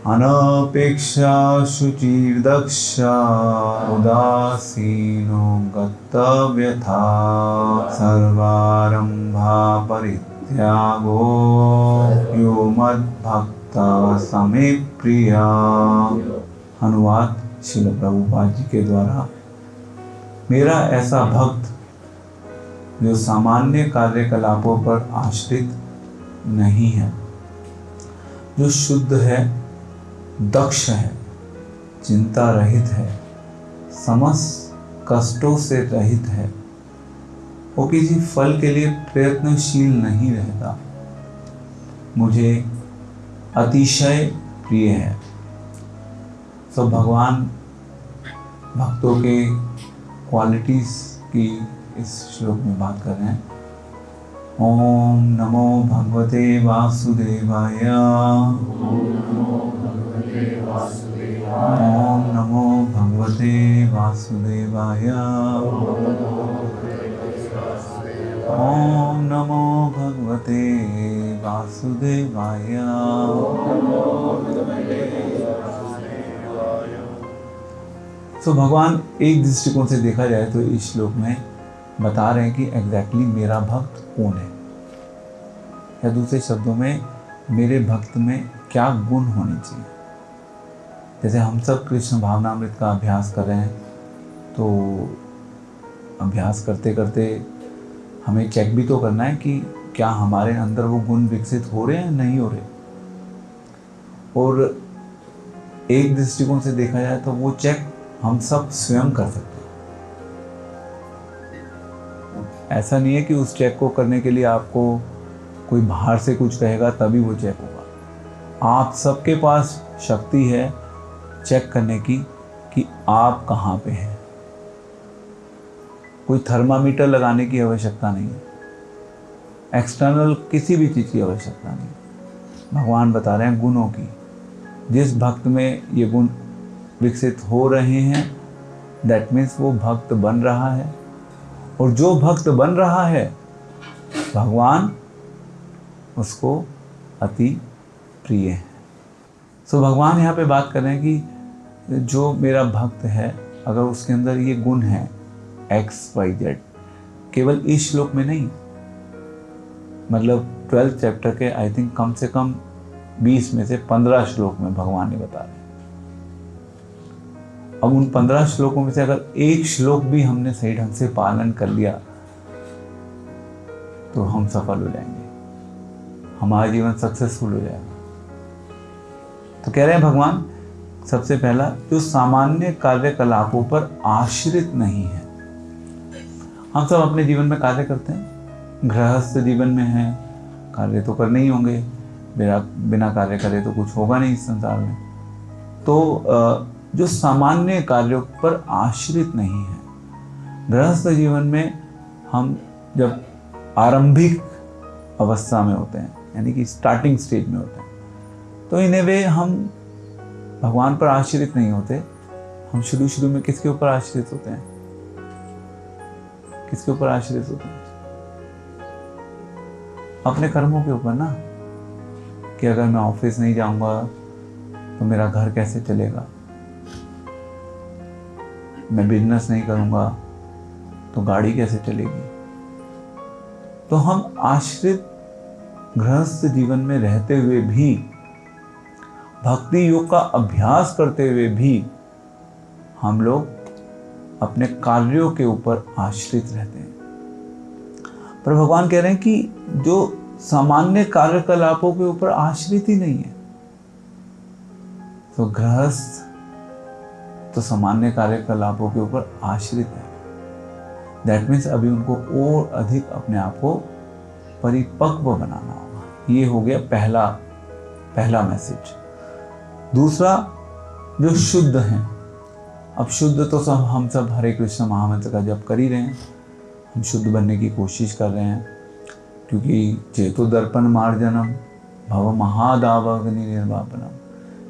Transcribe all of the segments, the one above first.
अनपेक्षा शुचिर्दक्षा उदासीनो गतव्यथा सर्वारंभा परित्यागो यो मद्भक्तः समे प्रिया। अनुवाद श्रील प्रभुपाद जी के द्वारा। मेरा ऐसा भक्त जो सामान्य कार्यकलापों पर आश्रित नहीं है, जो शुद्ध है, दक्ष है, चिंता रहित है, समस्त कष्टों से रहित है, वो किसी फल के लिए प्रयत्नशील नहीं रहता, मुझे अतिशय प्रिय है। तो भगवान भक्तों के क्वालिटीज की इस श्लोक में बात कर रहे हैं। ओम नमो भगवते वासुदेवाय। ओम नमो भगवते वासुदेवाय। ओम नमो भगवते वासुदेवाय। तो भगवान एक दृष्टिकोण से देखा जाए तो इस श्लोक में बता रहे हैं कि एग्जैक्टली मेरा भक्त कौन है, या दूसरे शब्दों में मेरे भक्त में क्या गुण होने चाहिए। जैसे हम सब कृष्ण भावनामृत का अभ्यास कर रहे हैं, तो अभ्यास करते करते हमें चेक भी तो करना है कि क्या हमारे अंदर वो गुण विकसित हो रहे हैं, नहीं हो रहे। और एक दृष्टिकोण से देखा जाए तो वो चेक हम सब स्वयं कर सकते हैं। ऐसा नहीं है कि उस चेक को करने के लिए आपको कोई बाहर से कुछ कहेगा तभी वो चेक होगा। आप सबके पास शक्ति है चेक करने की कि आप कहाँ पे हैं। कोई थर्मामीटर लगाने की आवश्यकता नहीं है, एक्सटर्नल किसी भी चीज़ की आवश्यकता नहीं है। भगवान बता रहे हैं गुणों की। जिस भक्त में ये गुण विकसित हो रहे हैं, दैट मीन्स वो भक्त बन रहा है, और जो भक्त बन रहा है भगवान उसको अति प्रिय है। सो भगवान यहाँ पे बात कर रहे हैं कि जो मेरा भक्त है, अगर उसके अंदर ये गुण है XYZ, केवल इस श्लोक में नहीं, मतलब 12th चैप्टर के आई थिंक कम से कम 20 में से 15 श्लोक में भगवान ने बता रहे हैं। अब उन 15 श्लोकों में से अगर एक श्लोक भी हमने सही ढंग से पालन कर लिया तो हम सफल हो जाएंगे, हमारा जीवन सक्सेसफुल हो जाएगा। तो कह रहे हैं भगवान, सबसे पहला जो सामान्य कार्यकलापों पर आश्रित नहीं है। हम सब अपने जीवन में कार्य करते हैं, गृहस्थ जीवन में हैं, कार्य तो करने ही होंगे, बिना कार्य करे तो कुछ होगा नहीं इस संसार में। तो जो सामान्य कार्यों पर आश्रित नहीं है, गृहस्थ जीवन में हम जब आरंभिक अवस्था में होते हैं, यानी कि स्टार्टिंग स्टेज में होते हैं, तो इन ए वे हम भगवान पर आश्रित नहीं होते। हम शुरू में किसके ऊपर आश्रित होते हैं? किसके ऊपर आश्रित होते हैं? अपने कर्मों के ऊपर ना, कि अगर मैं ऑफिस नहीं जाऊंगा तो मेरा घर कैसे चलेगा, मैं बिजनेस नहीं करूंगा तो गाड़ी कैसे चलेगी। तो हम आश्रित गृहस्थ जीवन में रहते हुए भी, भक्ति योग का अभ्यास करते हुए भी, हम लोग अपने कार्यों के ऊपर आश्रित रहते हैं। पर भगवान कह रहे हैं कि जो सामान्य कार्यकलापों के ऊपर आश्रित ही नहीं है, तो गृहस्थ तो सामान्य कार्यकलापों के ऊपर आश्रित है। दैट मीन्स अभी उनको और अधिक अपने आप को परिपक्व बनाना होगा। ये हो गया पहला मैसेज। दूसरा, जो शुद्ध हैं। अब शुद्ध तो सब हम सब हरे कृष्ण महामंत्र का जप कर ही रहे हैं, हम शुद्ध बनने की कोशिश कर रहे हैं, क्योंकि चेतो दर्पण मार्जनम भव महादावग्नि निर्वापनम।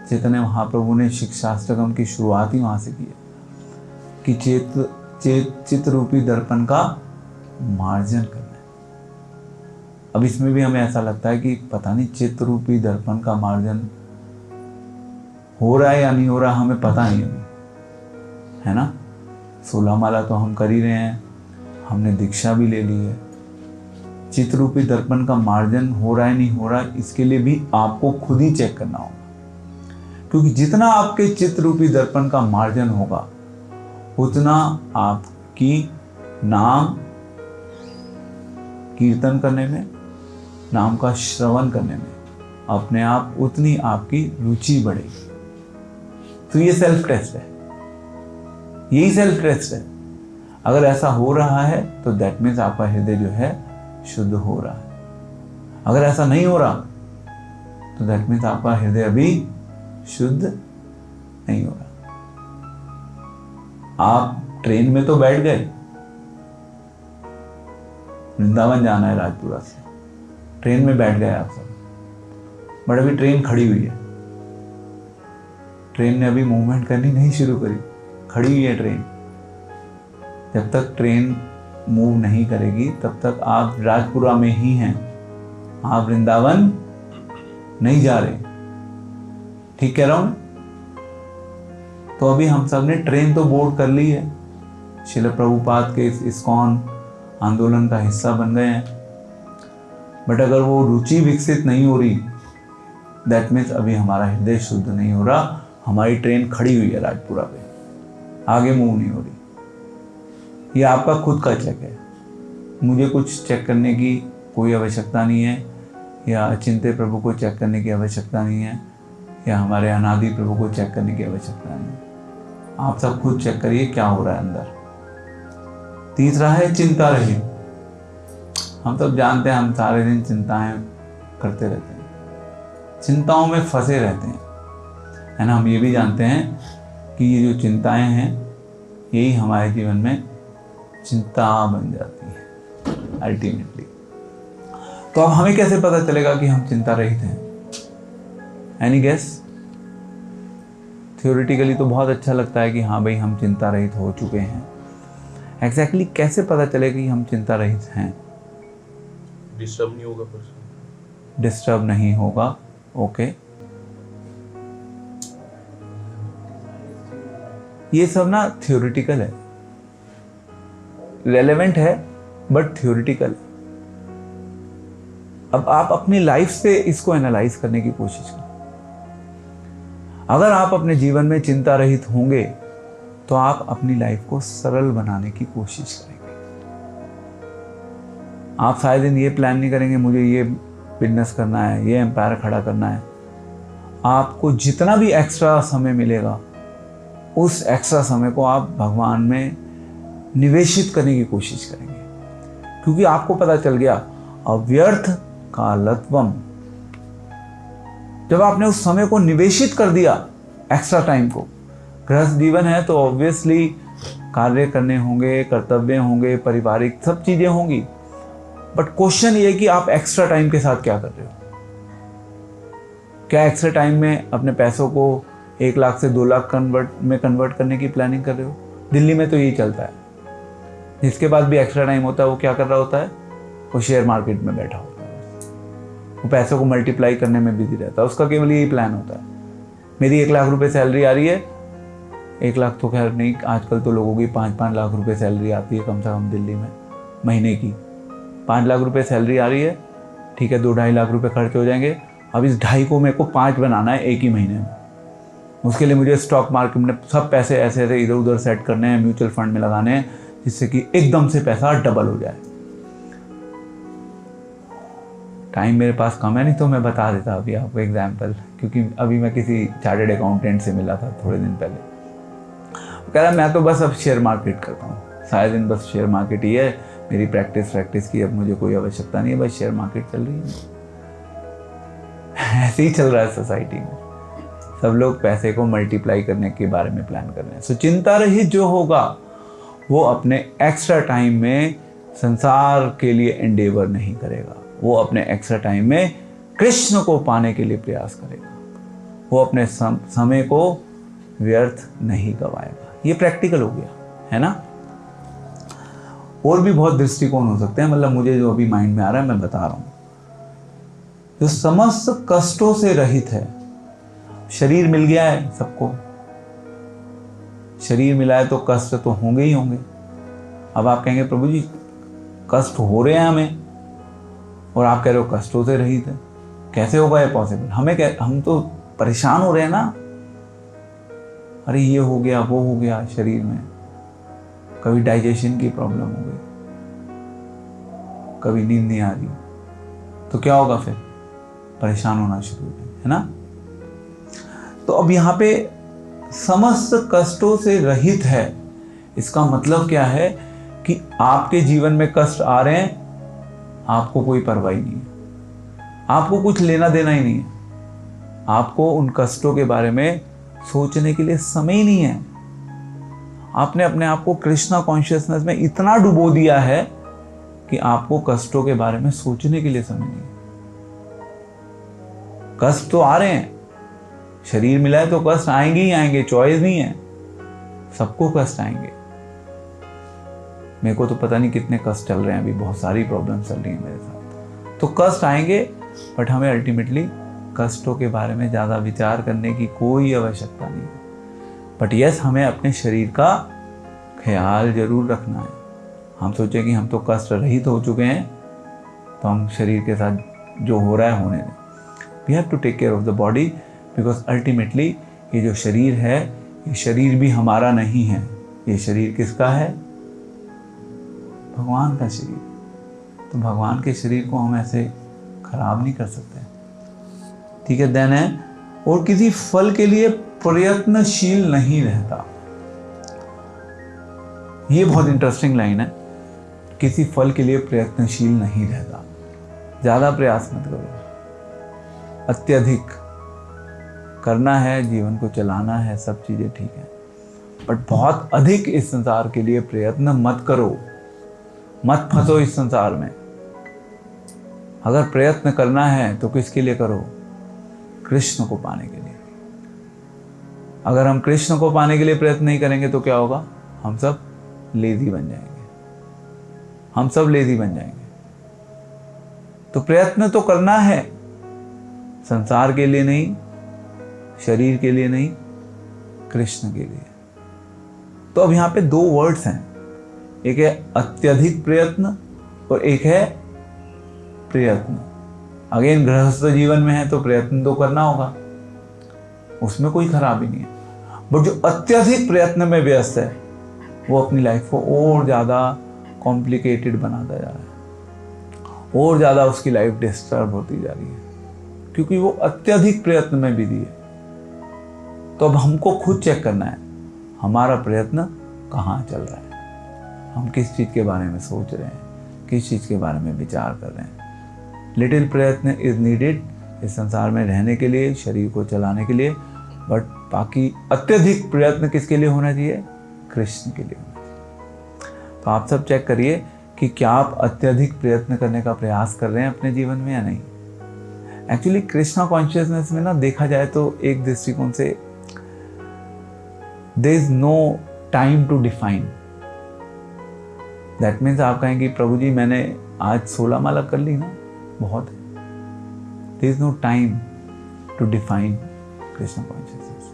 चैतन्य महाप्रभु ने शिक्षाष्टकम की शुरुआत ही वहाँ से की है कि चित्त रूपी दर्पण का मार्जन करना है। अब इसमें भी हमें ऐसा लगता है कि पता नहीं चित्त रूपी दर्पण का मार्जन हो रहा है या नहीं हो रहा हमें पता नहीं अभी, है ना। 16 माला तो हम कर ही रहे हैं, हमने दीक्षा भी ले ली है। चित्त रूपी दर्पण का मार्जन हो रहा है नहीं हो रहा, इसके लिए भी आपको खुद ही चेक करना होगा, क्योंकि जितना आपके चित्त रूपी दर्पण का मार्जन होगा उतना आपकी नाम कीर्तन करने में, नाम का श्रवण करने में अपने आप उतनी आपकी रुचि बढ़ेगी। तो ये सेल्फ टेस्ट है, यही सेल्फ टेस्ट है। अगर ऐसा हो रहा है तो दैट मीन्स आपका हृदय जो है शुद्ध हो रहा है। अगर ऐसा नहीं हो रहा तो दैट मीन्स आपका हृदय अभी शुद्ध नहीं हो रहा। आप ट्रेन में तो बैठ गए, वृंदावन जाना है राजपुरा से, ट्रेन में बैठ गए आप सब, बट अभी ट्रेन खड़ी हुई है। ट्रेन ने अभी मूवमेंट करनी नहीं शुरू करी, खड़ी हुई है ट्रेन। जब तक ट्रेन मूव नहीं करेगी तब तक आप राजपुरा में ही हैं, आप वृंदावन नहीं जा रहे। ठीक कह रहा हूं? तो अभी हम सब ने ट्रेन तो बोर्ड कर ली है, श्रील प्रभुपाद के इस्कॉन आंदोलन का हिस्सा बन गए हैं, बट अगर वो रुचि विकसित नहीं हो रही दैट मीन्स अभी हमारा हृदय शुद्ध नहीं हो रहा। हमारी ट्रेन खड़ी हुई है राजपुरा पे, आगे मूव नहीं हो रही। ये आपका खुद का चेक है, मुझे कुछ चेक करने की कोई आवश्यकता नहीं है, या अचिंत्य प्रभु को चेक करने की आवश्यकता नहीं है, या हमारे अनादि प्रभु को चेक करने की आवश्यकता नहीं है। आप सब खुद चेक करिए क्या हो रहा है अंदर। तीसरा है चिंता रहित। हम सब जानते हैं हम सारे दिन चिंताएं करते रहते हैं, चिंताओं में फंसे रहते हैं, है ना। हम ये भी जानते हैं कि ये जो चिंताएं हैं यही हमारे जीवन में चिंता बन जाती है अल्टीमेटली। तो अब हमें कैसे पता चलेगा कि हम चिंता रहित हैं? Any guess? थ्योरेटिकली तो बहुत अच्छा लगता है कि हाँ भाई हम चिंता रहित हो चुके हैं। एग्जैक्टली कैसे पता चलेगा कि हम चिंता रहित हैं? डिस्टर्ब नहीं होगा पर्सन, डिस्टर्ब नहीं होगा, ओके। ये सब ना थ्योरेटिकल है, रेलेवेंट है बट थ्योरेटिकल है। अब आप अपनी लाइफ से इसको एनालाइज करने की कोशिश करें। अगर आप अपने जीवन में चिंता रहित होंगे तो आप अपनी लाइफ को सरल बनाने की कोशिश करेंगे। आप शायद दिन ये प्लान नहीं करेंगे मुझे ये बिजनेस करना है, ये एम्पायर खड़ा करना है। आपको जितना भी एक्स्ट्रा समय मिलेगा उस एक्स्ट्रा समय को आप भगवान में निवेशित करने की कोशिश करेंगे, क्योंकि आपको पता चल गया अव्यर्थ कालत्वम। जब आपने उस समय को निवेशित कर दिया, एक्स्ट्रा टाइम को, गृहस्थ जीवन है तो ऑब्वियसली कार्य करने होंगे, कर्तव्य होंगे, पारिवारिक सब चीजें होंगी, बट क्वेश्चन ये कि आप एक्स्ट्रा टाइम के साथ क्या कर रहे हो। क्या एक्स्ट्रा टाइम में अपने पैसों को 1 लाख से 2 लाख कन्वर्ट करने की प्लानिंग कर रहे हो? दिल्ली में तो यही चलता है, जिसके पास भी एक्स्ट्रा टाइम होता है वो क्या कर रहा होता है? वो शेयर मार्केट में बैठा होता है, वो पैसों को मल्टीप्लाई करने में बिजी रहता है, उसका केवल यही प्लान होता है। मेरी 1 लाख रुपए सैलरी आ रही है, 1 लाख तो खैर नहीं, आजकल तो लोगों की 5-5 लाख रुपए सैलरी आती है कम से कम दिल्ली में महीने की। 5 लाख रुपए सैलरी आ रही है, ठीक है, 2-2.5 लाख रुपए खर्च हो जाएंगे। अब इस 2.5 को मेरे को 5 बनाना है एक ही महीने में। उसके लिए मुझे स्टॉक मार्केट में सब पैसे ऐसे ऐसे इधर उधर सेट करने हैं, म्यूचुअल फंड में लगाने हैं, जिससे कि एकदम से पैसा डबल हो जाए। टाइम मेरे पास कम है, नहीं तो मैं बता देता अभी आपको एग्जाम्पल, क्योंकि अभी मैं किसी चार्टर्ड अकाउंटेंट से मिला था थोड़े दिन पहले। वो कह रहा मैं तो बस अब शेयर मार्केट करता हूँ, सारे दिन बस शेयर मार्केट ही है मेरी प्रैक्टिस की, अब मुझे कोई आवश्यकता नहीं है, बस शेयर मार्केट चल रही है। ऐसे ही चल रहा है सोसाइटी में, सब लोग पैसे को मल्टीप्लाई करने के बारे में प्लान कर रहे हैं। सो चिंता रहित जो होगा वो अपने एक्स्ट्रा टाइम में संसार के लिए एंडेवर नहीं करेगा, वो अपने एक्स्ट्रा टाइम में कृष्ण को पाने के लिए प्रयास करेगा, वो अपने समय को व्यर्थ नहीं गवाएगा। ये प्रैक्टिकल हो गया, है ना। और भी बहुत दृष्टिकोण हो सकते हैं, मतलब मुझे जो अभी माइंड में आ रहा है मैं बता रहा हूं। जो समस्त कष्टों से रहित है शरीर मिल गया है सबको, शरीर मिला है तो कष्ट तो होंगे ही होंगे। अब आप कहेंगे प्रभु जी कष्ट हो रहे हैं हमें, और आप कह रहे हो कष्टों से रहित है, कैसे होगा ये पॉसिबल? हम तो परेशान हो रहे हैं ना। अरे ये हो गया, वो हो गया, शरीर में कभी डाइजेशन की प्रॉब्लम हो गई, कभी नींद नहीं आ रही, तो क्या होगा फिर? परेशान होना शुरू हो जाए, है ना। तो अब यहाँ पे समस्त कष्टों से रहित है, इसका मतलब क्या है कि आपके जीवन में कष्ट आ रहे हैं, आपको कोई परवाह नहीं है, आपको कुछ लेना देना ही नहीं है, आपको उन कष्टों के बारे में सोचने के लिए समय ही नहीं है। आपने अपने आप को कृष्णा कॉन्शियसनेस में इतना डुबो दिया है कि आपको कष्टों के बारे में सोचने के लिए समय नहीं है। कष्ट तो आ रहे हैं, शरीर मिला है तो कष्ट आएंगे ही आएंगे, चॉइस नहीं है, सबको कष्ट आएंगे। मेरे को तो पता नहीं कितने कष्ट चल रहे हैं, अभी बहुत सारी प्रॉब्लम चल रही है मेरे साथ, तो कष्ट आएंगे, बट हमें अल्टीमेटली कष्टों के बारे में ज़्यादा विचार करने की कोई आवश्यकता नहीं है। बट यस, हमें अपने शरीर का ख्याल जरूर रखना है। हम सोचें कि हम तो कष्ट रहित हो चुके हैं, तो हम शरीर के साथ जो हो रहा है होने दें। We have to take care of the body, because ultimately ये जो शरीर है, ये शरीर भी हमारा नहीं है। ये शरीर किसका है? भगवान का शरीर। तो भगवान के शरीर को हम ऐसे खराब नहीं कर सकते, ठीक है। देन है, और किसी फल के लिए प्रयत्नशील नहीं रहता। ये बहुत इंटरेस्टिंग लाइन है, किसी फल के लिए प्रयत्नशील नहीं रहता। ज्यादा प्रयास मत करो, अत्यधिक करना है, जीवन को चलाना है, सब चीजें ठीक है, बट बहुत अधिक इस संसार के लिए प्रयत्न मत करो, मत फंसो इस संसार में। अगर प्रयत्न करना है तो किसके लिए करो? कृष्ण को पाने के लिए। अगर हम कृष्ण को पाने के लिए प्रयत्न नहीं करेंगे तो क्या होगा? हम सब लेजी बन जाएंगे, हम सब लेजी बन जाएंगे। तो प्रयत्न तो करना है, संसार के लिए नहीं, शरीर के लिए नहीं, कृष्ण के लिए। तो अब यहां पे दो वर्ड्स हैं, एक है अत्यधिक प्रयत्न और एक है प्रयत्न। अगेन गृहस्थ जीवन में है तो प्रयत्न तो करना होगा, उसमें कोई खराबी नहीं है। बट जो अत्यधिक प्रयत्न में व्यस्त है, वो अपनी लाइफ को और ज्यादा कॉम्प्लिकेटेड बनाता जा रहा है, और ज्यादा उसकी लाइफ डिस्टर्ब होती जा रही है, क्योंकि वो अत्यधिक प्रयत्न में बिजी है। तो अब हमको खुद चेक करना है, हमारा प्रयत्न कहाँ चल रहा है, हम किस चीज के बारे में सोच रहे हैं, किस चीज के बारे में विचार कर रहे हैं। लिटिल प्रयत्न इज नीडेड इस संसार में रहने के लिए, शरीर को चलाने के लिए, बट बाकी अत्यधिक प्रयत्न किसके लिए होना चाहिए? कृष्ण के लिए होना चाहिए। तो आप सब चेक करिए कि क्या आप अत्यधिक प्रयत्न करने का प्रयास कर रहे हैं अपने जीवन में या नहीं। एक्चुअली कृष्णा कॉन्शियसनेस में ना देखा जाए तो एक दृष्टिकोण से there is no time to define. That means आप कहेंगे प्रभु जी मैंने आज 16 माला कर ली ना, बहुत है। There is no time to define Krishna consciousness,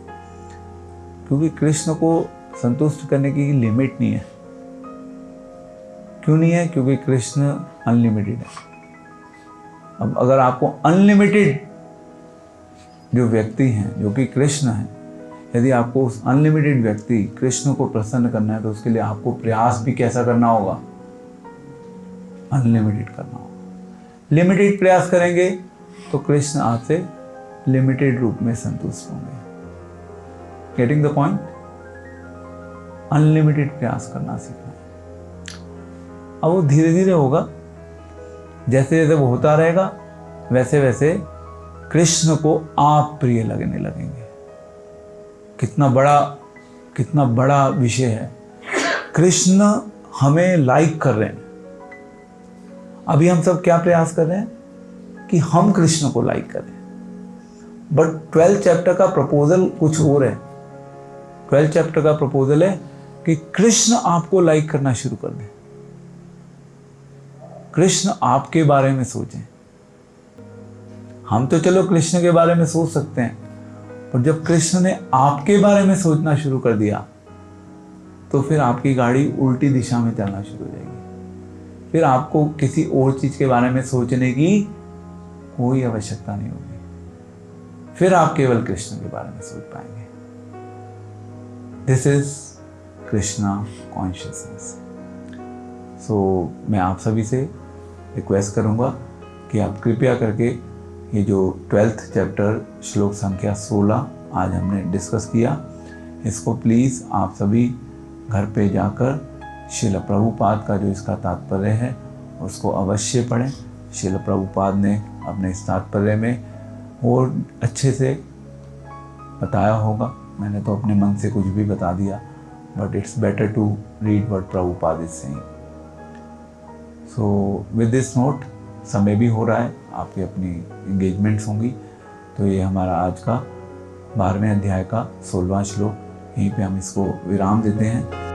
क्योंकि कृष्ण को संतुष्ट करने की लिमिट नहीं है। क्यों नहीं है? क्योंकि कृष्ण अनलिमिटेड है। अब अगर आपको अनलिमिटेड जो व्यक्ति हैं, जो कि कृष्ण है, यदि आपको उस अनलिमिटेड व्यक्ति कृष्ण को प्रसन्न करना है, तो उसके लिए आपको प्रयास भी कैसा करना होगा? अनलिमिटेड करना होगा। लिमिटेड प्रयास करेंगे तो कृष्ण आपसे लिमिटेड रूप में संतुष्ट होंगे। Getting the point? अनलिमिटेड प्रयास करना सीखना है। अब वो धीरे धीरे होगा, जैसे जैसे वो होता रहेगा वैसे वैसे कृष्ण को आप प्रिय लगने लगेंगे। कितना बड़ा विषय है। कृष्ण हमें लाइक कर रहे हैं। अभी हम सब क्या प्रयास कर रहे हैं? कि हम कृष्ण को लाइक करें। बट 12th चैप्टर का प्रपोजल कुछ और है। 12th चैप्टर का प्रपोजल है कि कृष्ण आपको लाइक करना शुरू कर दें, कृष्ण आपके बारे में सोचें। हम तो चलो कृष्ण के बारे में सोच सकते हैं, पर जब कृष्ण ने आपके बारे में सोचना शुरू कर दिया तो फिर आपकी गाड़ी उल्टी दिशा में चलना शुरू हो जाएगी। फिर आपको किसी और चीज के बारे में सोचने की कोई आवश्यकता नहीं होगी। फिर आप केवल कृष्ण के बारे में सोच पाएंगे। This is Krishna consciousness. So मैं आप सभी से रिक्वेस्ट करूंगा कि आप कृपया करके ये जो 12th चैप्टर श्लोक संख्या 16 आज हमने डिस्कस किया, इसको प्लीज़ आप सभी घर पे जाकर श्रील प्रभुपाद का जो इसका तात्पर्य है उसको अवश्य पढ़ें। श्रील प्रभुपाद ने अपने इस तात्पर्य में और अच्छे से बताया होगा। मैंने तो अपने मन से कुछ भी बता दिया, but it's better to read what Prabhupada is saying. So with this note, समय भी हो रहा है, आपकी अपनी एंगेजमेंट्स होंगी, तो ये हमारा आज का 12वें अध्याय का 16वां श्लोक, यहीं पे हम इसको विराम देते हैं।